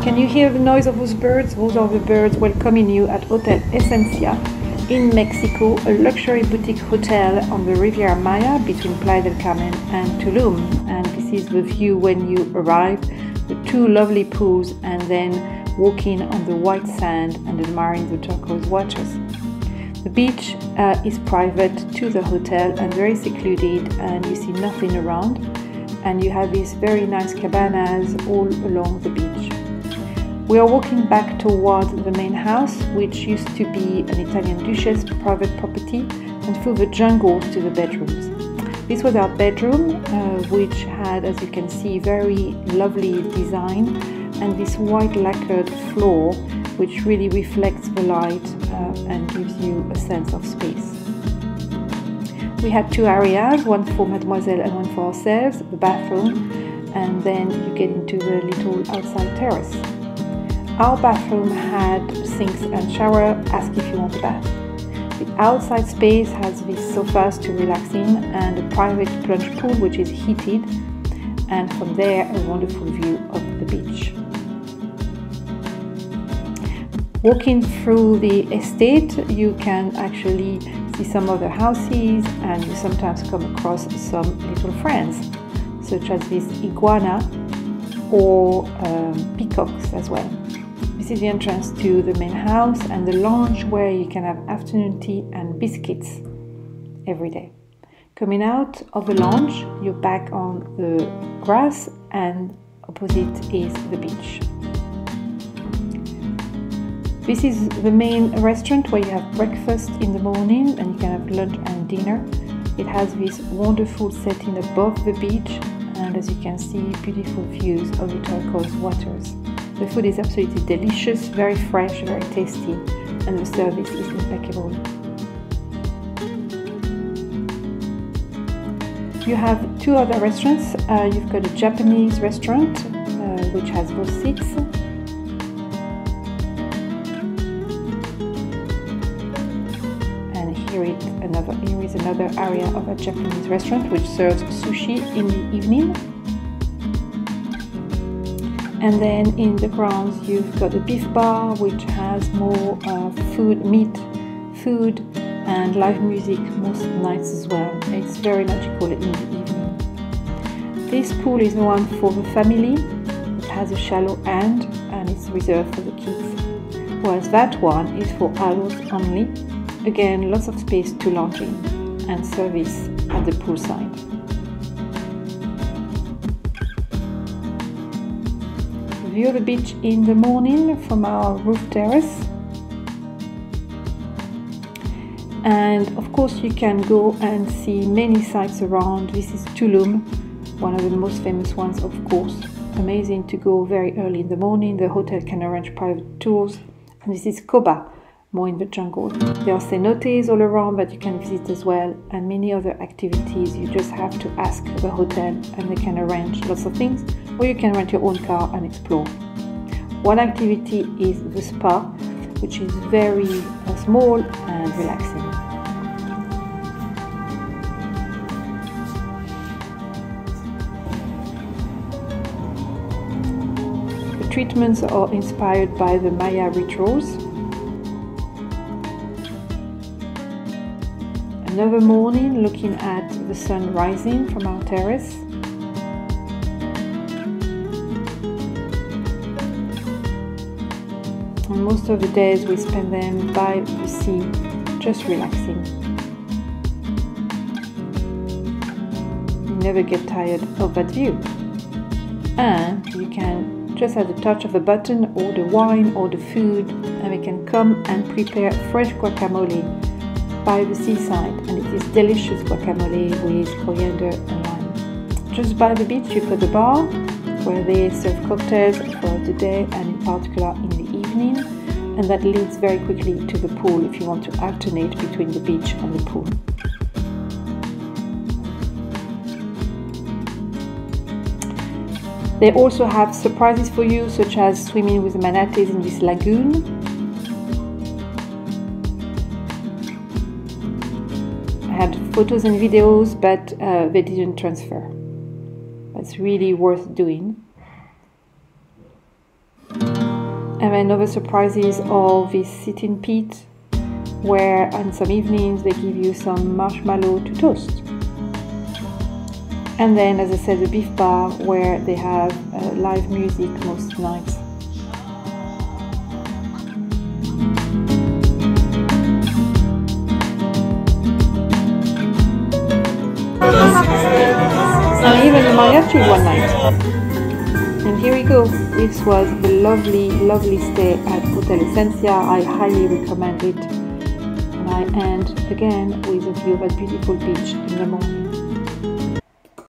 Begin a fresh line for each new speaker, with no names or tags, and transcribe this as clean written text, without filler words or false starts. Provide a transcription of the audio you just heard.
Can you hear the noise of those birds? Those are the birds welcoming you at Hotel Esencia in Mexico, a luxury boutique hotel on the Riviera Maya between Playa del Carmen and Tulum. And this is the view when you arrive, the two lovely pools, and then walking on the white sand and admiring the turquoise waters. The beach is private to the hotel and very secluded, and you see nothing around, and you have these very nice cabanas all along the beach. We are walking back towards the main house, which used to be an Italian duchess private property, and through the jungles to the bedrooms. This was our bedroom, which had, as you can see, very lovely design and this white lacquered floor, which really reflects the light and gives you a sense of space. We had two areas, one for Mademoiselle and one for ourselves, the bathroom, and then you get into the little outside terrace. Our bathroom had sinks and shower, ask if you want a bath. The outside space has these sofas to relax in and a private plunge pool which is heated, and from there a wonderful view of the beach. Walking through the estate, you can actually see some other houses, and you sometimes come across some little friends, such as this iguana or peacocks as well. This is the entrance to the main house and the lounge where you can have afternoon tea and biscuits every day. Coming out of the lounge, you're back on the grass, and opposite is the beach. This is the main restaurant where you have breakfast in the morning and you can have lunch and dinner. It has this wonderful setting above the beach, and as you can see, beautiful views of the turquoise waters. The food is absolutely delicious, very fresh, very tasty, and the service is impeccable. You have two other restaurants. You've got a Japanese restaurant, which has both seats. And here is another area of a Japanese restaurant which serves sushi in the evening. And then in the grounds you've got a beef bar which has more meat food and live music most nights as well. It's very magical in the evening. This pool is one for the family. It has a shallow end and it's reserved for the kids, whereas that one is for adults only. Again, lots of space to lounge in and service at the poolside. View of the beach in the morning from our roof terrace, and of course you can go and see many sites around. This is Tulum, one of the most famous ones, of course. Amazing to go very early in the morning. The hotel can arrange private tours. And this is Coba, more in the jungle. There are cenotes all around that you can visit as well, and many other activities. You just have to ask the hotel and they can arrange lots of things, or you can rent your own car and explore. One activity is the spa, which is very small and relaxing. The treatments are inspired by the Maya rituals. Another morning looking at the sun rising from our terrace. And most of the days we spend them by the sea, just relaxing. You never get tired of that view. And you can just at the touch of a button order wine or the food, and we can come and prepare fresh guacamole by the seaside, and it is delicious guacamole with coriander and lime. Just by the beach you've got the bar where they serve cocktails throughout the day and in particular in the evening, and that leads very quickly to the pool if you want to alternate between the beach and the pool. They also have surprises for you, such as swimming with the manatees in this lagoon. I had photos and videos, but they didn't transfer. It's really worth doing. And then other surprises are this sit-in pit, where on some evenings they give you some marshmallow to toast. And then, as I said, the beef bar, where they have live music most nights. And even the mariachi one night. And here we go. This was the lovely, lovely stay at Hotel Esencia. I highly recommend it. And I end again with a view of a beautiful beach in the morning.